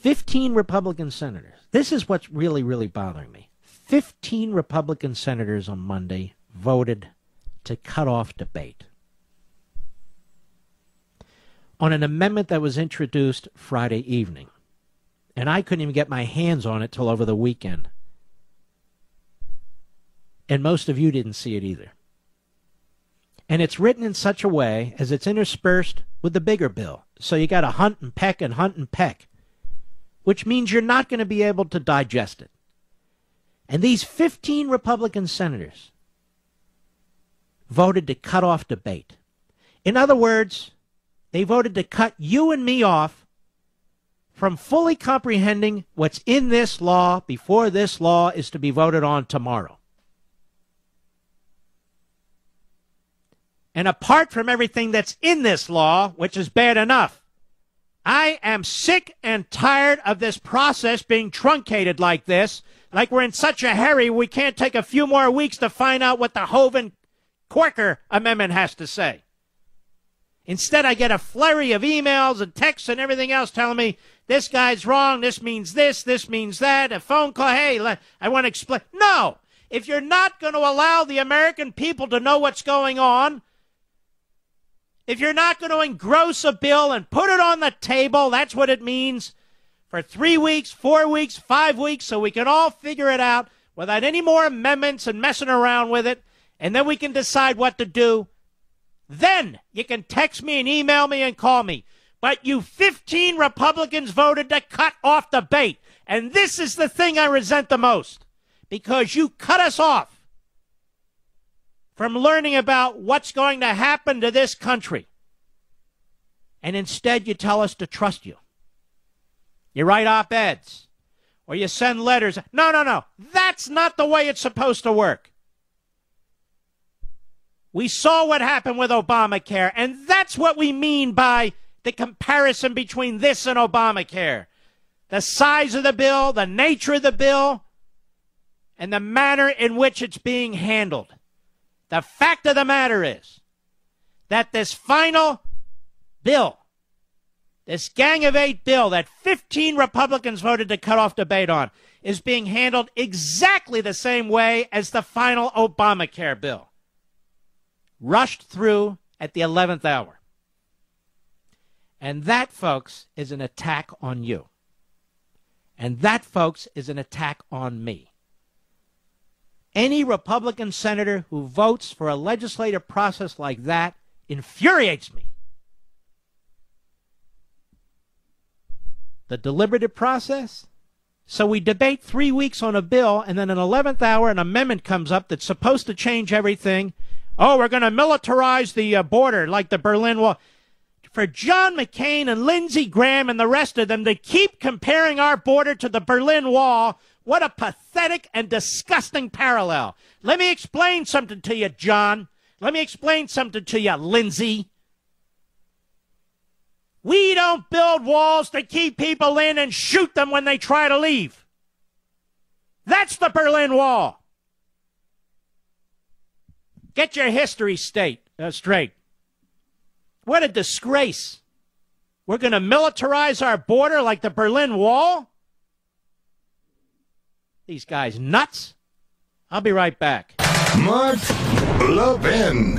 15 Republican senators. This is what's really, really bothering me. 15 Republican senators on Monday voted to cut off debate on an amendment that was introduced Friday evening. And I couldn't even get my hands on it till over the weekend. And most of you didn't see it either. And it's written in such a way as it's interspersed with the bigger bill. So you got to hunt and peck, which means you're not going to be able to digest it. And these 15 Republican senators voted to cut off debate. In other words, they voted to cut you and me off from fully comprehending what's in this law before this law is to be voted on tomorrow. And apart from everything that's in this law, which is bad enough, I am sick and tired of this process being truncated like this, like we're in such a hurry we can't take a few more weeks to find out what the Hoven-Corker amendment has to say. Instead, I get a flurry of emails and texts and everything else telling me, this guy's wrong, this means this means that, a phone call, hey, I want to explain. No! If you're not going to allow the American people to know what's going on, if you're not going to engross a bill and put it on the table, that's what it means, for 3 weeks, 4 weeks, 5 weeks, so we can all figure it out without any more amendments and messing around with it, and then we can decide what to do. Then you can text me and email me and call me. But you 15 Republicans voted to cut off debate. And this is the thing I resent the most. Because you cut us off from learning about what's going to happen to this country. And instead you tell us to trust you. You write op-eds. Or you send letters. No. That's not the way it's supposed to work. We saw what happened with Obamacare, and that's what we mean by the comparison between this and Obamacare. The size of the bill, the nature of the bill, and the manner in which it's being handled. The fact of the matter is that this final bill, this Gang of 8 bill that 15 Republicans voted to cut off debate on, is being handled exactly the same way as the final Obamacare bill. Rushed through at the 11th hour. And that, folks, is an attack on you. And that, folks, is an attack on me. Any Republican senator who votes for a legislative process like that infuriates me. The deliberative process? So we debate 3 weeks on a bill, and then an 11th hour, an amendment comes up that's supposed to change everything. Oh, we're going to militarize the border like the Berlin Wall. For John McCain and Lindsey Graham and the rest of them to keep comparing our border to the Berlin Wall, what a pathetic and disgusting parallel. Let me explain something to you, John. Let me explain something to you, Lindsey. We don't build walls to keep people in and shoot them when they try to leave. That's the Berlin Wall. Get your history straight. What a disgrace. We're going to militarize our border like the Berlin Wall? These guys nuts? I'll be right back. Mark Levin.